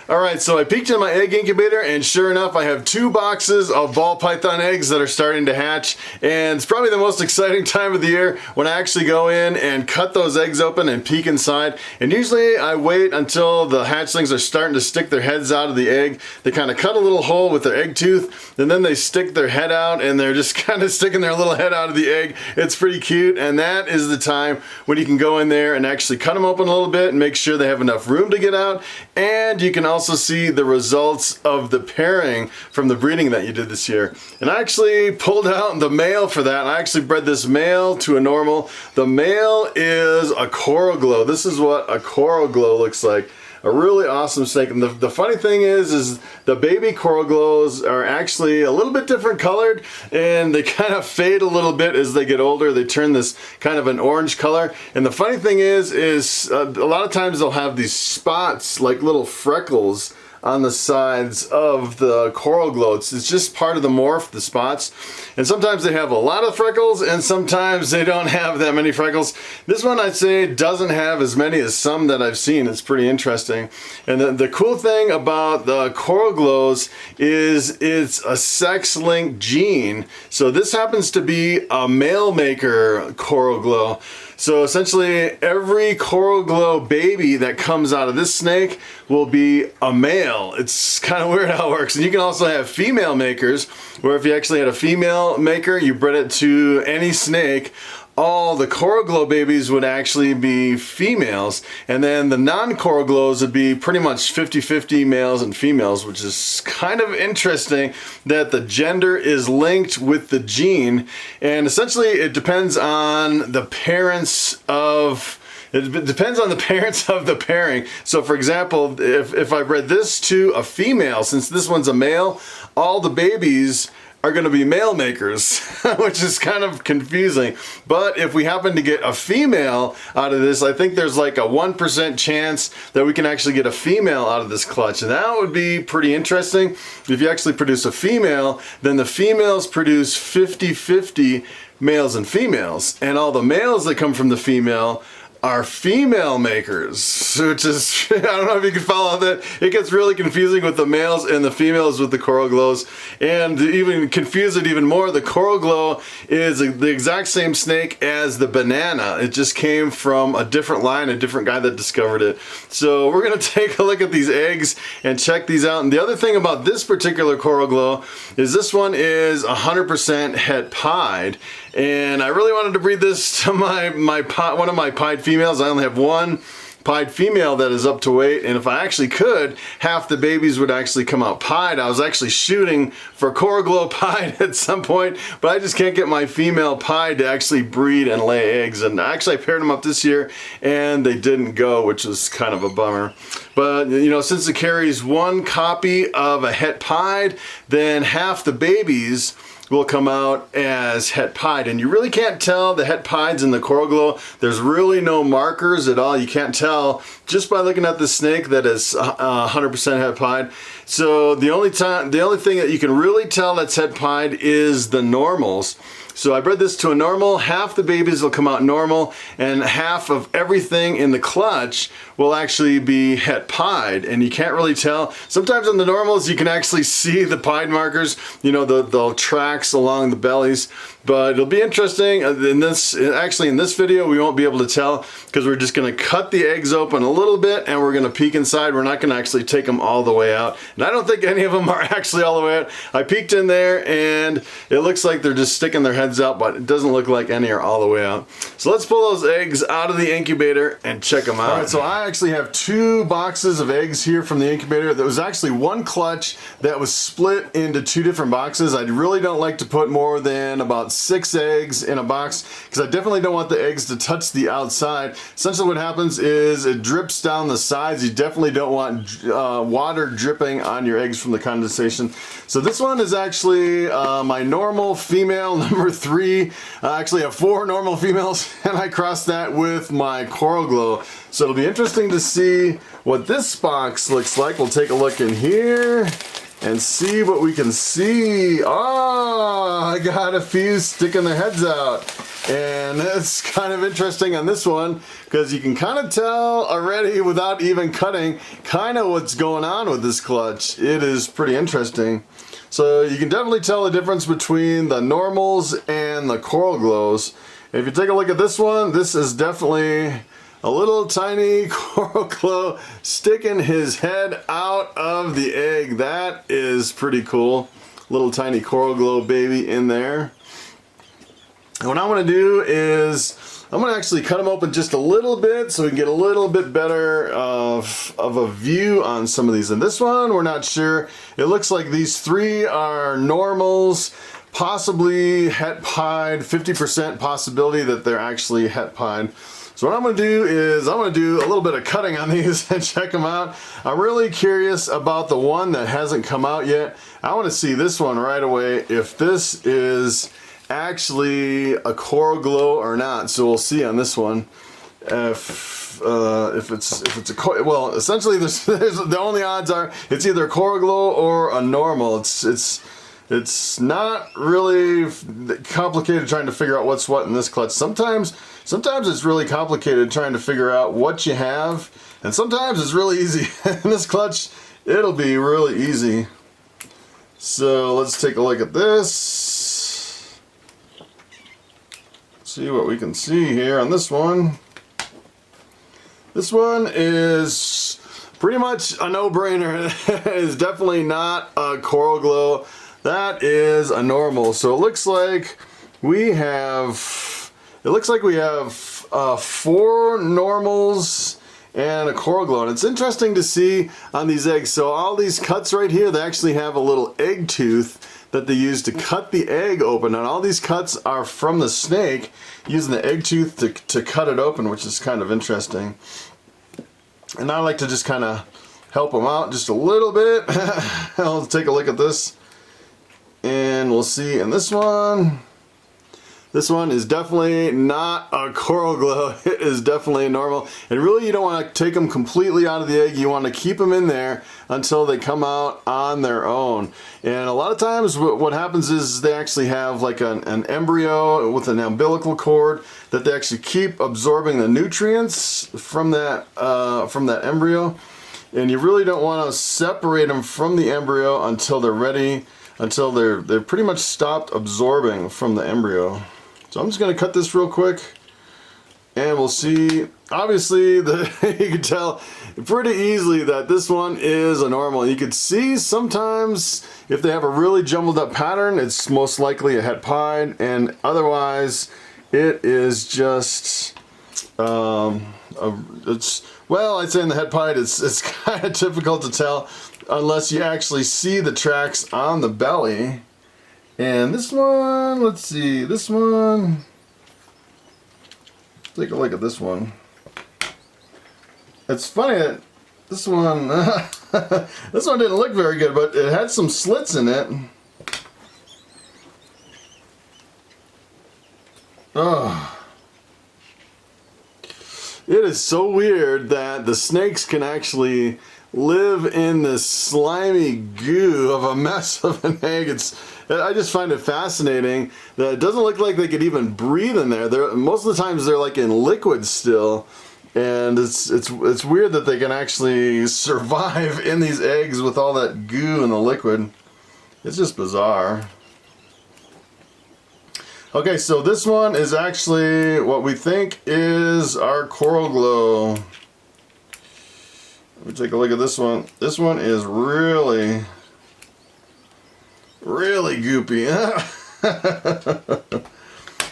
Alright, so I peeked in my egg incubator and sure enough I have 2 boxes of ball python eggs that are starting to hatch, and it's probably the most exciting time of the year when I actually go in and cut those eggs open and peek inside. And usually I wait until the hatchlings are starting to stick their heads out of the egg. They kind of cut a little hole with their egg tooth and then they stick their head out and they're just kind of sticking their little head out of the egg. It's pretty cute, and that is the time when you can go in there and actually cut them open a little bit and make sure they have enough room to get out, and you can also see the results of the pairing from the breeding that you did this year. And I actually pulled out the male for that. I actually bred this male to a normal. The male is a coral glow. This is what a coral glow looks like. A really awesome snake. And the funny thing is the baby coral glows are actually a little bit different colored, and they kind of fade a little bit as they get older. They turn this kind of an orange color. And the funny thing is a lot of times they'll have these spots like little freckles on the sides of the coral glow. It's just part of the morph, the spots. And sometimes they have a lot of freckles and sometimes they don't have that many freckles. This one I'd say doesn't have as many as some that I've seen. It's pretty interesting. And the cool thing about the coral glows is it's a sex-linked gene. So this happens to be a male maker coral glow. So essentially every coral glow baby that comes out of this snake will be a male. It's kind of weird how it works. And you can also have female makers, where if you actually had a female maker, you bred it to any snake, all the coral glow babies would actually be females, and then the non-coral glows would be pretty much 50-50 males and females, which is kind of interesting that the gender is linked with the gene. And essentially it depends on the parents of the pairing. So for example, if I bred this to a female, since this one's a male, all the babies are going to be male makers, which is kind of confusing. But if we happen to get a female out of this, I think there's like a 1% chance that we can actually get a female out of this clutch. And that would be pretty interesting. If you actually produce a female, then the females produce 50-50 males and females. And all the males that come from the female are female makers, which is, I don't know if you can follow that. It gets really confusing with the males and the females with the coral glows. And to even confuse it even more, the coral glow is the exact same snake as the banana. It just came from a different line, a different guy that discovered it. So we're gonna take a look at these eggs and check these out. And the other thing about this particular coral glow is this one is 100% het pied. And I really wanted to breed this to one of my pied females. I only have one pied female that is up to weight, and if I actually could, half the babies would actually come out pied. I was actually shooting for coral glow pied at some point, but I just can't get my female pied to actually breed and lay eggs. And actually I paired them up this year and they didn't go, which was kind of a bummer. But you know, since it carries one copy of a het pied, then half the babies will come out as het pied, and you really can't tell the het pieds in the coral glow. There's really no markers at all. You can't tell just by looking at the snake that is 100% het pied. So the only thing that you can really tell that's het pied is the normals. So I bred this to a normal. Half the babies will come out normal, and half of everything in the clutch will actually be het pied, and you can't really tell. Sometimes on the normals you can actually see the pied markers, you know, the tracks along the bellies. But it'll be interesting. In this video we won't be able to tell because we're just going to cut the eggs open a little bit and we're going to peek inside. We're not going to actually take them all the way out, and I don't think any of them are actually all the way out. I peeked in there and it looks like they're just sticking their heads out, but it doesn't look like any are all the way out. So let's pull those eggs out of the incubator and check them out. All right, so I actually have 2 boxes of eggs here from the incubator. There was actually one clutch that was split into 2 different boxes. I really don't like to put more than about 6 eggs in a box because I definitely don't want the eggs to touch the outside. Essentially what happens is it drips down the sides. You definitely don't want water dripping on your eggs from the condensation. So this one is actually my normal female number 3. I actually have 4 normal females and I crossed that with my coral glow. So it'll be interesting to see what this box looks like. We'll take a look in here and see what we can see. Oh, I got a few sticking their heads out. And it's kind of interesting on this one because you can kind of tell already without even cutting kind of what's going on with this clutch. It is pretty interesting. So you can definitely tell the difference between the normals and the coral glows. If you take a look at this one, this is definitely a little tiny coral glow sticking his head out of the egg. That is pretty cool. Little tiny coral glow baby in there. And what I'm going to do is I'm going to actually cut them open just a little bit so we can get a little bit better of a view on some of these. And this one, we're not sure. It looks like these three are normals, possibly het pied, 50% possibility that they're actually het pied. So what I'm going to do is I'm going to do a little bit of cutting on these and check them out. I'm really curious about the one that hasn't come out yet. I want to see this one right away if this is actually a coral glow or not. So we'll see on this one if it's a well, essentially there's the only odds are it's either a coral glow or a normal. It's not really complicated trying to figure out what's what in this clutch. Sometimes it's really complicated trying to figure out what you have, and sometimes it's really easy. In this clutch, it'll be really easy. So let's take a look at this. See what we can see here on this one. This one is pretty much a no-brainer. It is definitely not a coral glow. That is a normal. So it looks like we have 4 normals and a coral glow. And it's interesting to see on these eggs. So all these cuts right here, they actually have a little egg tooth that they use to cut the egg open, and all these cuts are from the snake using the egg tooth to cut it open, which is kind of interesting. And I like to just kind of help them out just a little bit. I'll take a look at this and we'll see in this one. This one is definitely not a coral glow. It is definitely normal. And really you don't want to take them completely out of the egg. You want to keep them in there until they come out on their own. And a lot of times what happens is they actually have like an embryo with an umbilical cord that they actually keep absorbing the nutrients from that embryo. And you really don't want to separate them from the embryo until they're ready, until they're pretty much stopped absorbing from the embryo. So I'm just going to cut this real quick and we'll see. Obviously, you can tell pretty easily that this one is a normal. You can see sometimes if they have a really jumbled up pattern, it's most likely a het pied, and otherwise it is just, well, I'd say in the het pied it's kind of difficult to tell unless you actually see the tracks on the belly. And this one, let's see, this one, take a look at this one. It's funny that this one, this one didn't look very good, but it had some slits in it. Oh. It is so weird that the snakes can actually live in this slimy goo of a mess of an egg. I just find it fascinating that it doesn't look like they could even breathe in there. Most of the times they're like in liquid still, and it's weird that they can actually survive in these eggs with all that goo in the liquid. It's just bizarre. Okay, so this one is actually what we think is our coral glow. Let me take a look at this one. This one is really goopy.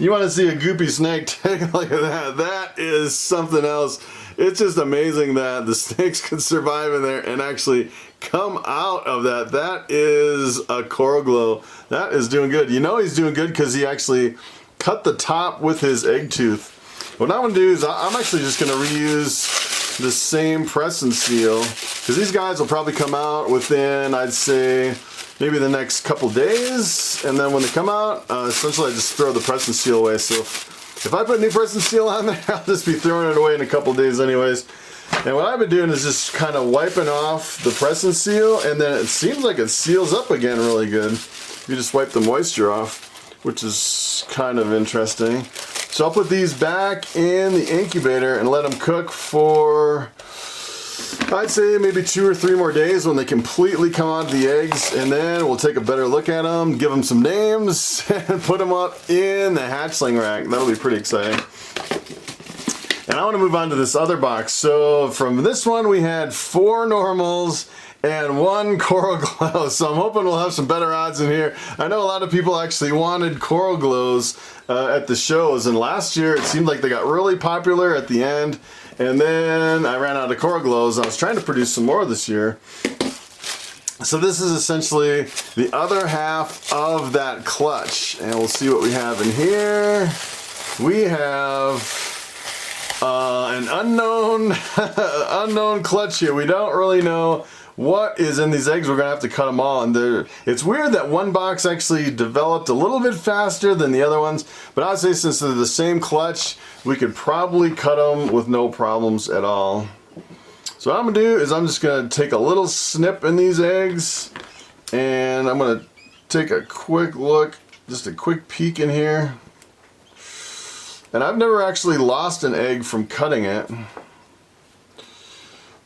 You want to see a goopy snake? Take a look at that. That is something else. It's just amazing that the snakes can survive in there and actually come out of that. That is a coral glow. That is doing good. You know he's doing good because he actually cut the top with his egg tooth. What I'm going to do is I'm actually just going to reuse the same press and seal because these guys will probably come out within, I'd say, maybe the next couple days. And then when they come out, essentially I just throw the press and seal away. So if I put new press and seal on there, I'll just be throwing it away in a couple days anyways. And what I've been doing is just kind of wiping off the press and seal, and then it seems like it seals up again really good. You just wipe the moisture off, which is kind of interesting. So I'll put these back in the incubator and let them cook for, I'd say maybe 2 or 3 more days when they completely come out of the eggs, and then we'll take a better look at them, give them some names, and put them up in the hatchling rack. That'll be pretty exciting. And I want to move on to this other box. So from this one we had 4 normals and 1 coral glow. So I'm hoping we'll have some better odds in here. I know a lot of people actually wanted coral glows at the shows, and last year it seemed like they got really popular at the end, and then I ran out of coral glows. I was trying to produce some more this year. So this is essentially the other half of that clutch, and we'll see what we have in here. We have an unknown clutch here. We don't really know what is in these eggs. We're gonna have to cut them all, and it's weird that one box actually developed a little bit faster than the other ones, but I'd say since they're the same clutch, we could probably cut them with no problems at all. So what I'm gonna do is I'm just gonna take a little snip in these eggs, and I'm gonna take a quick look, just a quick peek in here. And I've never actually lost an egg from cutting it.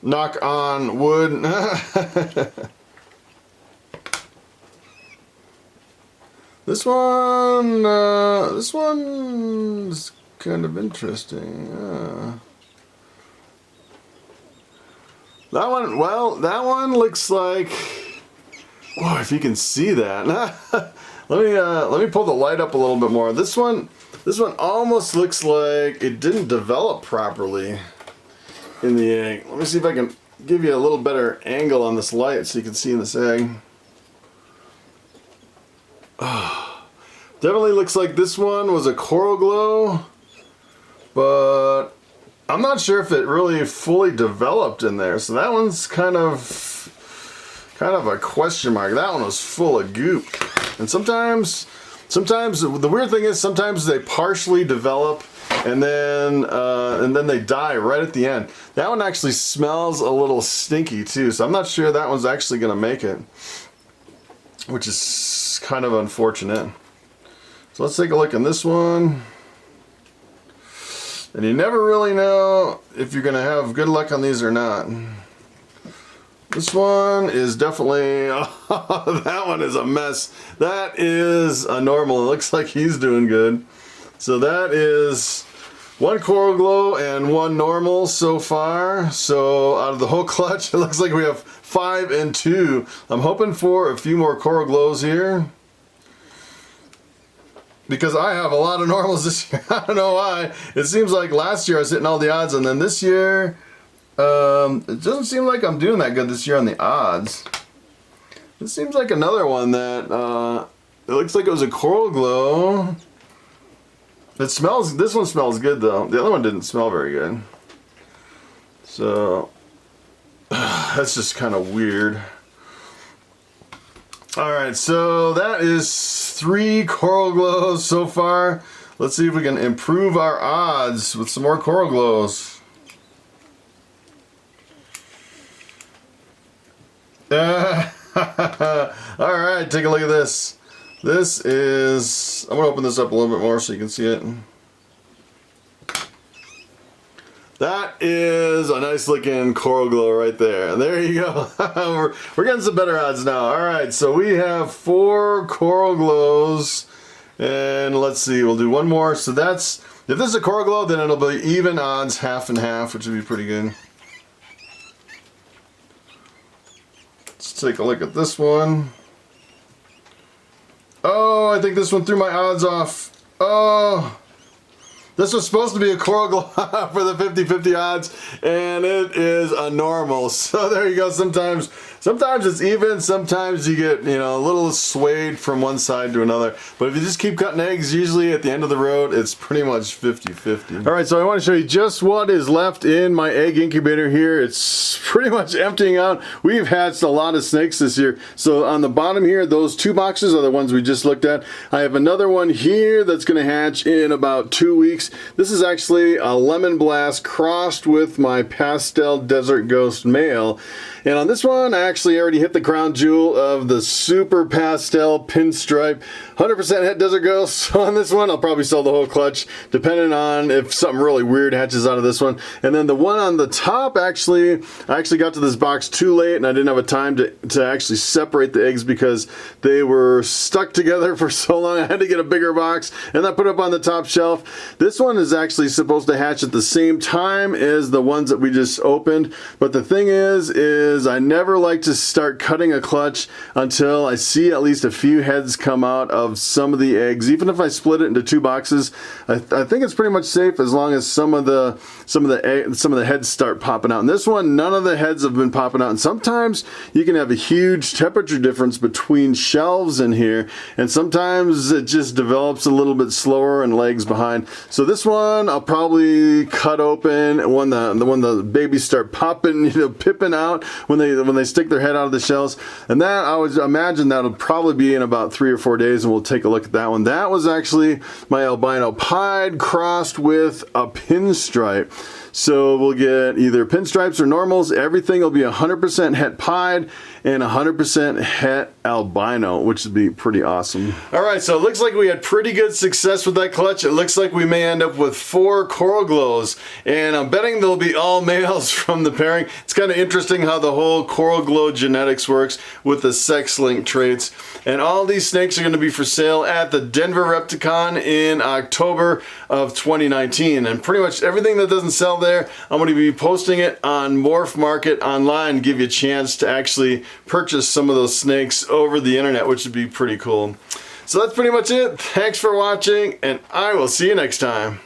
Knock on wood. This one's kind of interesting. That one, well, that one looks like, whoa, if you can see that. Let me pull the light up a little bit more. This one almost looks like it didn't develop properly in the egg. Let me see if I can give you a little better angle on this light so you can see in this egg. Oh, definitely looks like this one was a coral glow, but I'm not sure if it really fully developed in there. So that one's kind of a question mark. That one was full of goop. And sometimes the weird thing is sometimes they partially develop and then they die right at the end. That one actually smells a little stinky too, so I'm not sure that one's actually gonna make it, which is kind of unfortunate. So let's take a look at this one. And you never really know if you're gonna have good luck on these or not. This one is definitely, oh, that one is a mess. That is a normal. It looks like he's doing good. So that is 1 coral glow and 1 normal so far. So out of the whole clutch, it looks like we have 5 and 2. I'm hoping for a few more coral glows here, because I have a lot of normals this year. I don't know why. It seems like last year I was hitting all the odds, and then this year, it doesn't seem like I'm doing that good this year on the odds. This seems like another one that, it looks like it was a coral glow. This one smells good though. The other one didn't smell very good. So, that's just kind of weird. Alright, so that is 3 coral glows so far. Let's see if we can improve our odds with some more coral glows. Alright, take a look at this. This is, I'm going to open this up a little bit more so you can see it. That is a nice looking coral glow right there. There you go. we're getting some better odds now. Alright, so we have 4 coral glows. And let's see, we'll do one more. So that's, if this is a coral glow, then it'll be even odds, half and half, which would be pretty good. Let's take a look at this one. Oh, I think this one threw my odds off. Oh, this was supposed to be a coral glow for the 50-50 odds, and it is a normal. So there you go. Sometimes it's even, sometimes you get, you know, a little swayed from one side to another. But if you just keep cutting eggs, usually at the end of the road, it's pretty much 50-50. All right, so I want to show you just what is left in my egg incubator here. It's pretty much emptying out. We've hatched a lot of snakes this year. So on the bottom here, those 2 boxes are the ones we just looked at. I have another one here that's going to hatch in about 2 weeks. snakes. This is actually a lemon blast crossed with my pastel desert ghost male. And on this one, I actually already hit the crown jewel of the super pastel pinstripe 100% het desert ghost. So on this one, I'll probably sell the whole clutch, depending on if something really weird hatches out of this one. And then the one on the top, I actually got to this box too late, and I didn't have a time to actually separate the eggs because they were stuck together for so long. I had to get a bigger box, and I put it up on the top shelf. This one is actually supposed to hatch at the same time as the ones that we just opened. But the thing is I never like to start cutting a clutch until I see at least a few heads come out of some of the eggs. Even if I split it into two boxes, I think it's pretty much safe as long as some of the heads start popping out. And this one, none of the heads have been popping out. And sometimes you can have a huge temperature difference between shelves in here, and sometimes it just develops a little bit slower and lags behind. So this one I'll probably cut open when the babies start popping, pipping out when they stick their head out of the shells. And that, I would imagine that'll probably be in about 3 or 4 days, and we'll take a look at that one. That was actually my albino pied crossed with a pinstripe. So we'll get either pinstripes or normals. Everything will be 100% het pied and 100% het albino, which would be pretty awesome. All right, so it looks like we had pretty good success with that clutch. It looks like we may end up with 4 coral glows, and I'm betting they'll be all males from the pairing. It's kind of interesting how the whole coral glow genetics works with the sex-linked traits. And all these snakes are going to be for sale at the Denver Repticon in October of 2019. And pretty much everything that doesn't sell there, I'm going to be posting it on Morph Market online, give you a chance to actually purchase some of those snakes over the internet, which would be pretty cool. So that's pretty much it. Thanks for watching, and I will see you next time.